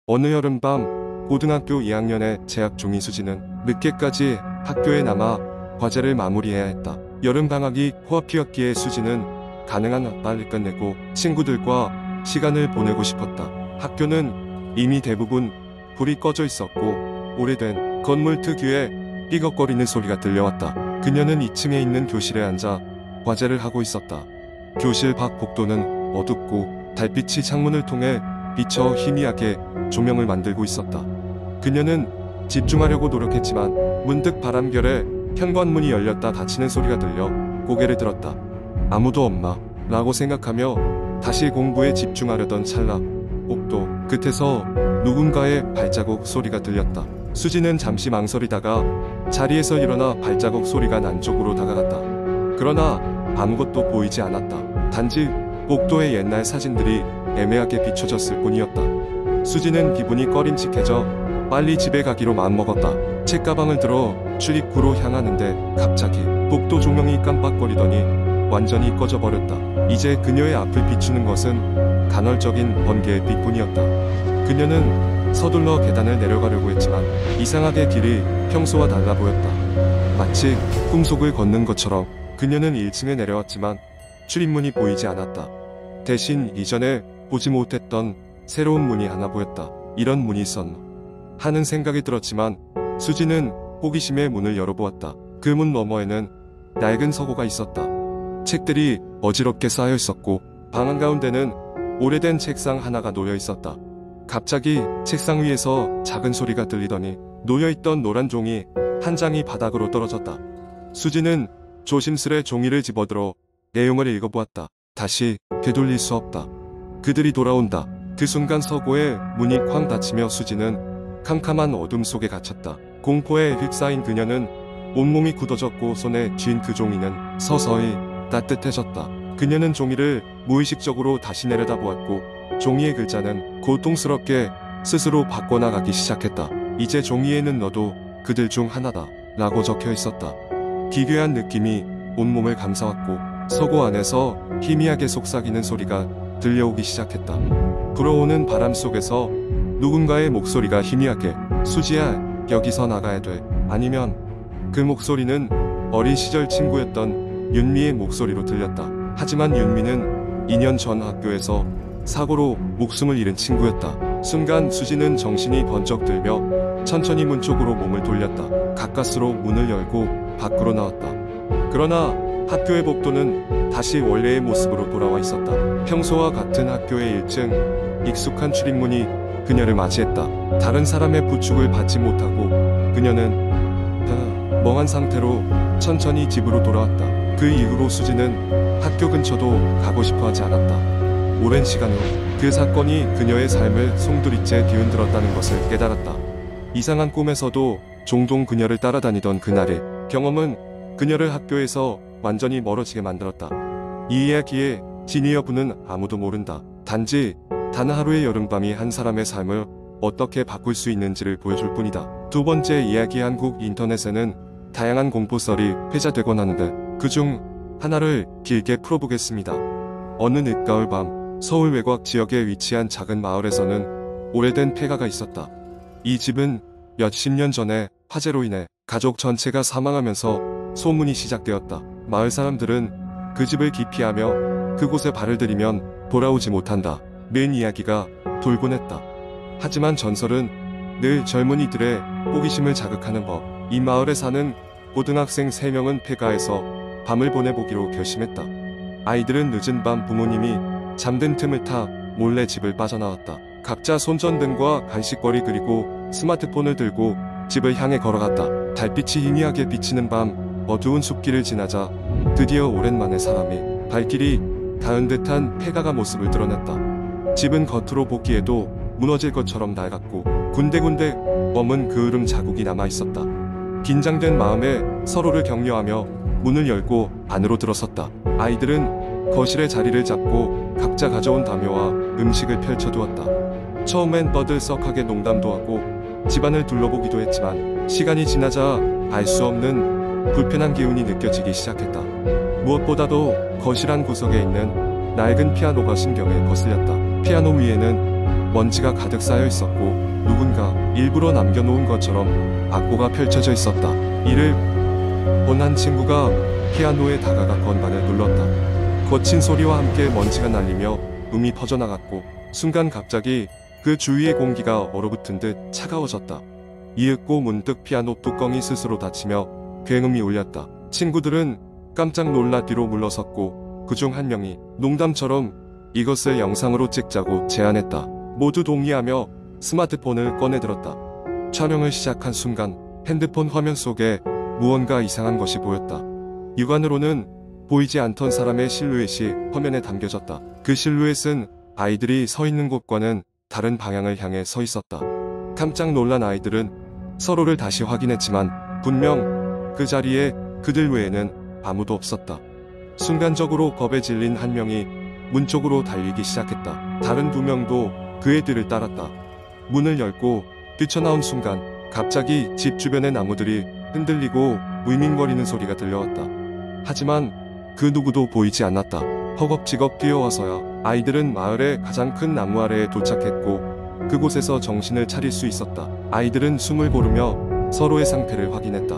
어느 여름밤 고등학교 2학년에 재학 중인 수지는 늦게까지 학교에 남아 과제를 마무리해야 했다. 여름방학이 코앞이었기에 수지는 가능한 한 빨리 끝내고 친구들과 시간을 보내고 싶었다. 학교는 이미 대부분 불이 꺼져 있었고 오래된 건물 특유의 삐걱거리는 소리가 들려왔다. 그녀는 2층에 있는 교실에 앉아 과제를 하고 있었다. 교실 밖 복도는 어둡고 달빛이 창문을 통해 비쳐 희미하게 조명을 만들고 있었다. 그녀는 집중하려고 노력했지만 문득 바람결에 현관문이 열렸다 닫히는 소리가 들려 고개를 들었다. 아무도 없나? 라고 생각하며 다시 공부에 집중하려던 찰나 복도 끝에서 누군가의 발자국 소리가 들렸다. 수지는 잠시 망설이다가 자리에서 일어나 발자국 소리가 난 쪽으로 다가갔다. 그러나 아무것도 보이지 않았다. 단지 복도의 옛날 사진들이 애매하게 비춰졌을 뿐이었다. 수지는 기분이 꺼림칙해져 빨리 집에 가기로 마음먹었다. 책가방을 들어 출입구로 향하는데 갑자기 복도 조명이 깜빡거리더니 완전히 꺼져버렸다. 이제 그녀의 앞을 비추는 것은 간헐적인 번개의 빛뿐이었다. 그녀는 서둘러 계단을 내려가려고 했지만 이상하게 길이 평소와 달라 보였다. 마치 꿈속을 걷는 것처럼 그녀는 1층에 내려왔지만 출입문이 보이지 않았다. 대신 이전에 보지 못했던 새로운 문이 하나 보였다. 이런 문이 있었나 하는 생각이 들었지만 수지는 호기심에 문을 열어보았다. 그 문 너머에는 낡은 서고가 있었다. 책들이 어지럽게 쌓여 있었고 방 한가운데는 오래된 책상 하나가 놓여 있었다. 갑자기 책상 위에서 작은 소리가 들리더니 놓여있던 노란 종이 한 장이 바닥으로 떨어졌다. 수지는 조심스레 종이를 집어들어 내용을 읽어보았다. 다시 되돌릴 수 없다. 그들이 돌아온다. 그 순간 서고에 문이 쾅 닫히며 수지는 캄캄한 어둠 속에 갇혔다. 공포에 휩싸인 그녀는 온몸이 굳어졌고 손에 쥔 그 종이는 서서히 따뜻해졌다. 그녀는 종이를 무의식적으로 다시 내려다보았고 종이의 글자는 고통스럽게 스스로 바꿔나가기 시작했다. 이제 종이에는 너도 그들 중 하나다 라고 적혀 있었다. 기괴한 느낌이 온몸을 감싸왔고 서고 안에서 희미하게 속삭이는 소리가 들려오기 시작했다. 불어오는 바람 속에서 누군가의 목소리가 희미하게 수지야 여기서 나가야 돼. 아니면 그 목소리는 어린 시절 친구였던 윤미의 목소리로 들렸다. 하지만 윤미는 2년 전 학교에서 사고로 목숨을 잃은 친구였다. 순간 수지는 정신이 번쩍 들며 천천히 문 쪽으로 몸을 돌렸다. 가까스로 문을 열고 밖으로 나왔다. 그러나 학교의 복도는 다시 원래의 모습으로 돌아와 있었다. 평소와 같은 학교의 1층 익숙한 출입문이 그녀를 맞이했다. 다른 사람의 부축을 받지 못하고 그녀는 멍한 상태로 천천히 집으로 돌아왔다. 그 이후로 수지는 학교 근처도 가고 싶어 하지 않았다. 오랜 시간 후 그 사건이 그녀의 삶을 송두리째 뒤흔들었다는 것을 깨달았다. 이상한 꿈에서도 종종 그녀를 따라다니던 그날의 경험은 그녀를 학교에서 완전히 멀어지게 만들었다. 이 이야기의 진위 여부는 아무도 모른다. 단지 단 하루의 여름밤이 한 사람의 삶을 어떻게 바꿀 수 있는지를 보여줄 뿐이다. 두 번째 이야기. 한국 인터넷에는 다양한 공포썰이 회자되곤 하는데 그중 하나를 길게 풀어보겠습니다. 어느 늦가을 밤 서울 외곽 지역에 위치한 작은 마을에서는 오래된 폐가가 있었다. 이 집은 몇십 년 전에 화재로 인해 가족 전체가 사망하면서 소문이 시작되었다. 마을 사람들은 그 집을 기피하며 그곳에 발을 들이면 돌아오지 못한다 는 이야기가 돌곤 했다. 하지만 전설은 늘 젊은이들의 호기심을 자극하는 법. 이 마을에 사는 고등학생 3명은 폐가에서 밤을 보내보기로 결심했다. 아이들은 늦은 밤 부모님이 잠든 틈을 타 몰래 집을 빠져나왔다. 각자 손전등과 간식거리 그리고 스마트폰을 들고 집을 향해 걸어갔다. 달빛이 희미하게 비치는 밤 어두운 숲길을 지나자 드디어 오랜만에 사람이 발길이 닿은 듯한 폐가가 모습을 드러냈다. 집은 겉으로 보기에도 무너질 것처럼 낡았고 군데군데 검은 그을음 자국이 남아있었다. 긴장된 마음에 서로를 격려하며 문을 열고 안으로 들어섰다. 아이들은 거실에 자리를 잡고 각자 가져온 담요와 음식을 펼쳐두었다. 처음엔 떠들썩하게 농담도 하고 집안을 둘러보기도 했지만 시간이 지나자 알 수 없는 불편한 기운이 느껴지기 시작했다. 무엇보다도 거실 한 구석에 있는 낡은 피아노가 신경에 거슬렸다. 피아노 위에는 먼지가 가득 쌓여 있었고 누군가 일부러 남겨놓은 것처럼 악보가 펼쳐져 있었다. 이를 본 한 친구가 피아노에 다가가 건반을 눌렀다. 거친 소리와 함께 먼지가 날리며 음이 퍼져나갔고 순간 갑자기 그 주위의 공기가 얼어붙은 듯 차가워졌다. 이윽고 문득 피아노 뚜껑이 스스로 닫히며 굉음이 울렸다. 친구들은 깜짝 놀라 뒤로 물러섰고 그중 한 명이 농담처럼 이것을 영상으로 찍자고 제안했다. 모두 동의하며 스마트폰을 꺼내들었다. 촬영을 시작한 순간 핸드폰 화면 속에 무언가 이상한 것이 보였다. 육안으로는 보이지 않던 사람의 실루엣이 화면에 담겨졌다. 그 실루엣은 아이들이 서 있는 곳과는 다른 방향을 향해 서 있었다. 깜짝 놀란 아이들은 서로를 다시 확인했지만 분명 그 자리에 그들 외에는 아무도 없었다. 순간적으로 겁에 질린 한 명이 문 쪽으로 달리기 시작했다. 다른 두 명도 그의 뒤를 따랐다. 문을 열고 뛰쳐나온 순간 갑자기 집 주변의 나무들이 흔들리고 윙윙거리는 소리가 들려왔다. 하지만 그 누구도 보이지 않았다. 허겁지겁 뛰어와서야 아이들은 마을의 가장 큰 나무 아래에 도착했고 그곳에서 정신을 차릴 수 있었다. 아이들은 숨을 고르며 서로의 상태를 확인했다.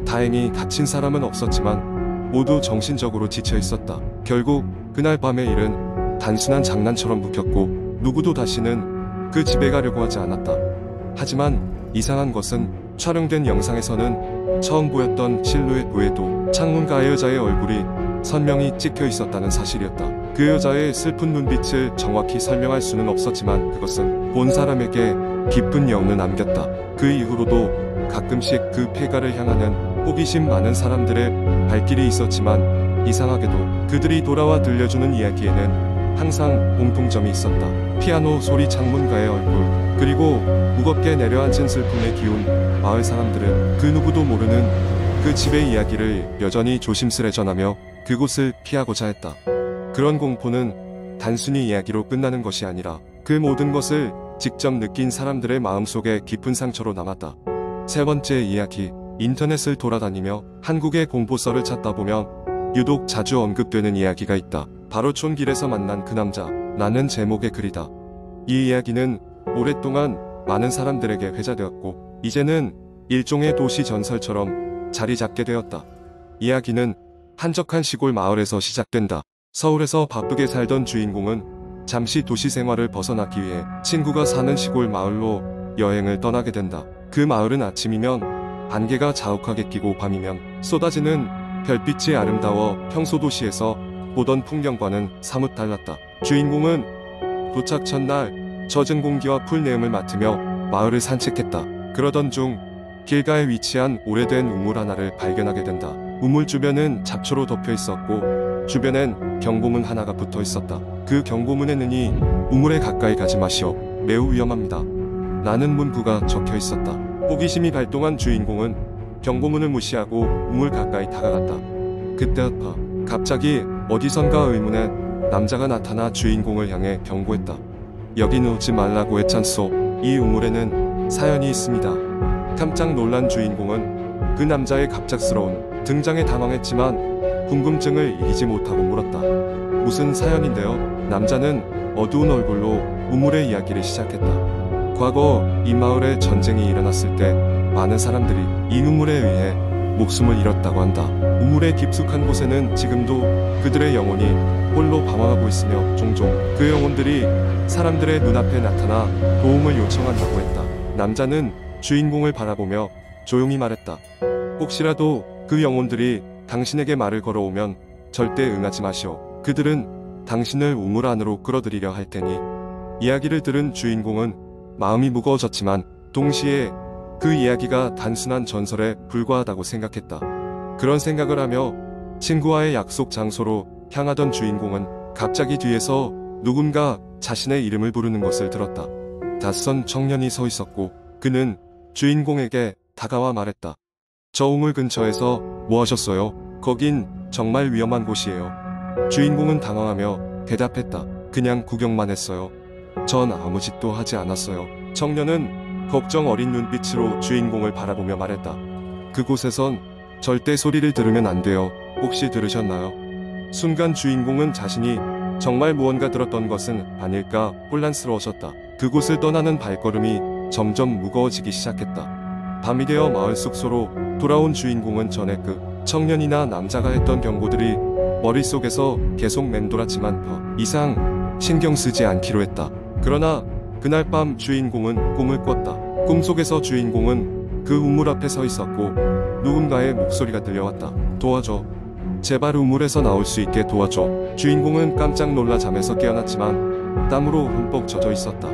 다행히 다친 사람은 없었지만 모두 정신적으로 지쳐 있었다. 결국 그날 밤의 일은 단순한 장난처럼 묵혔고 누구도 다시는 그 집에 가려고 하지 않았다. 하지만 이상한 것은 촬영된 영상에서는 처음 보였던 실루엣 외에도 창문가의 여자의 얼굴이 선명히 찍혀 있었다는 사실이었다. 그 여자의 슬픈 눈빛을 정확히 설명할 수는 없었지만 그것은 본 사람에게 깊은 여운을 남겼다. 그 이후로도 가끔씩 그 폐가를 향하는 호기심 많은 사람들의 발길이 있었지만 이상하게도 그들이 돌아와 들려주는 이야기에는 항상 공통점이 있었다. 피아노 소리, 창문가의 얼굴, 그리고 무겁게 내려앉은 슬픔의 기운. 마을 사람들은 그 누구도 모르는 그 집의 이야기를 여전히 조심스레 전하며 그곳을 피하고자 했다. 그런 공포는 단순히 이야기로 끝나는 것이 아니라 그 모든 것을 직접 느낀 사람들의 마음속에 깊은 상처로 남았다. 세 번째 이야기. 인터넷을 돌아다니며 한국의 공포썰을 찾다 보면 유독 자주 언급되는 이야기가 있다. 바로 촌길에서 만난 그 남자 라는 제목의 글이다. 이 이야기는 오랫동안 많은 사람들에게 회자되었고 이제는 일종의 도시 전설처럼 자리 잡게 되었다. 이야기는 한적한 시골 마을에서 시작된다. 서울에서 바쁘게 살던 주인공은 잠시 도시 생활을 벗어나기 위해 친구가 사는 시골 마을로 여행을 떠나게 된다. 그 마을은 아침이면 안개가 자욱하게 끼고 밤이면 쏟아지는 별빛이 아름다워 평소 도시에서 보던 풍경과는 사뭇 달랐다. 주인공은 도착 첫날 젖은 공기와 풀내음을 맡으며 마을을 산책했다. 그러던 중 길가에 위치한 오래된 우물 하나를 발견하게 된다. 우물 주변은 잡초로 덮여 있었고 주변엔 경고문 하나가 붙어 있었다. 그 경고문에는 우물에 가까이 가지 마시오. 매우 위험합니다. 라는 문구가 적혀 있었다. 호기심이 발동한 주인공은 경고문을 무시하고 우물 가까이 다가갔다. 그때였다. 갑자기 어디선가 의문의 남자가 나타나 주인공을 향해 경고했다. 여긴 오지 말라고 했잖소. 이 우물에는 사연이 있습니다. 깜짝 놀란 주인공은 그 남자의 갑작스러운 등장에 당황했지만 궁금증을 이기지 못하고 물었다. 무슨 사연인데요? 남자는 어두운 얼굴로 우물의 이야기를 시작했다. 과거 이 마을에 전쟁이 일어났을 때 많은 사람들이 이 우물에 의해 목숨을 잃었다고 한다. 우물의 깊숙한 곳에는 지금도 그들의 영혼이 홀로 방황하고 있으며 종종 그 영혼들이 사람들의 눈앞에 나타나 도움을 요청한다고 했다. 남자는 주인공을 바라보며 조용히 말했다. 혹시라도 그 영혼들이 당신에게 말을 걸어오면 절대 응하지 마시오. 그들은 당신을 우물 안으로 끌어들이려 할 테니. 이야기를 들은 주인공은 마음이 무거워졌지만 동시에 그 이야기가 단순한 전설에 불과하다고 생각했다. 그런 생각을 하며 친구와의 약속 장소로 향하던 주인공은 갑자기 뒤에서 누군가 자신의 이름을 부르는 것을 들었다. 낯선 청년이 서 있었고 그는 주인공에게 다가와 말했다. 저 우물 근처에서 뭐 하셨어요? 거긴 정말 위험한 곳이에요. 주인공은 당황하며 대답했다. 그냥 구경만 했어요. 전 아무 짓도 하지 않았어요. 청년은 걱정 어린 눈빛으로 주인공을 바라보며 말했다. 그곳에선 절대 소리를 들으면 안 돼요. 혹시 들으셨나요? 순간 주인공은 자신이 정말 무언가 들었던 것은 아닐까 혼란스러워졌다. 그곳을 떠나는 발걸음이 점점 무거워지기 시작했다. 밤이 되어 마을 숙소로 돌아온 주인공은 전에 그 청년이나 남자가 했던 경고들이 머릿속에서 계속 맴돌았지만 더 이상 신경 쓰지 않기로 했다. 그러나 그날 밤 주인공은 꿈을 꿨다. 꿈속에서 주인공은 그 우물 앞에 서 있었고 누군가의 목소리가 들려왔다. 도와줘. 제발 우물에서 나올 수 있게 도와줘. 주인공은 깜짝 놀라 잠에서 깨어났지만 땀으로 흠뻑 젖어 있었다.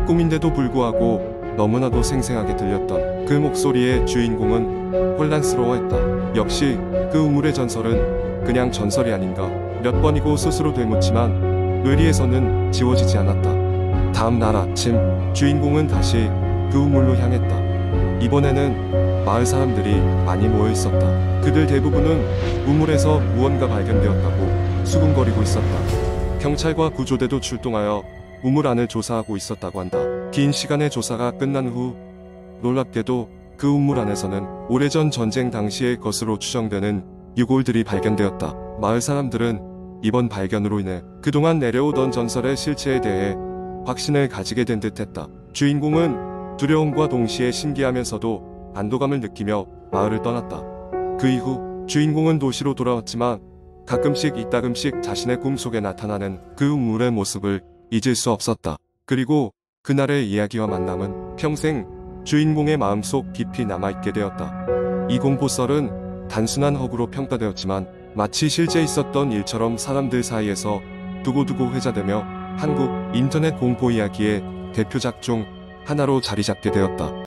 꿈인데도 불구하고 너무나도 생생하게 들렸던 그 목소리에 주인공은 혼란스러워했다. 역시 그 우물의 전설은 그냥 전설이 아닌가. 몇 번이고 스스로 되묻지만 뇌리에서는 지워지지 않았다. 다음 날 아침 주인공은 다시 그 우물로 향했다. 이번에는 마을 사람들이 많이 모여 있었다. 그들 대부분은 우물에서 무언가 발견되었다고 수군거리고 있었다. 경찰과 구조대도 출동하여 우물 안을 조사하고 있었다고 한다. 긴 시간의 조사가 끝난 후 놀랍게도 그 우물 안에서는 오래전 전쟁 당시의 것으로 추정되는 유골들이 발견되었다. 마을 사람들은 이번 발견으로 인해 그동안 내려오던 전설의 실체에 대해 확신을 가지게 된 듯했다. 주인공은 두려움과 동시에 신기하면서도 안도감을 느끼며 마을을 떠났다. 그 이후 주인공은 도시로 돌아왔지만 가끔씩 이따금씩 자신의 꿈속에 나타나는 그 우물의 모습을 잊을 수 없었다. 그리고 그날의 이야기와 만남은 평생 주인공의 마음속 깊이 남아있게 되었다. 이 공포썰은 단순한 허구로 평가되었지만 마치 실제 있었던 일처럼 사람들 사이에서 두고두고 회자되며 한국 인터넷 공포 이야기의 대표작 중 하나로 자리 잡게 되었다.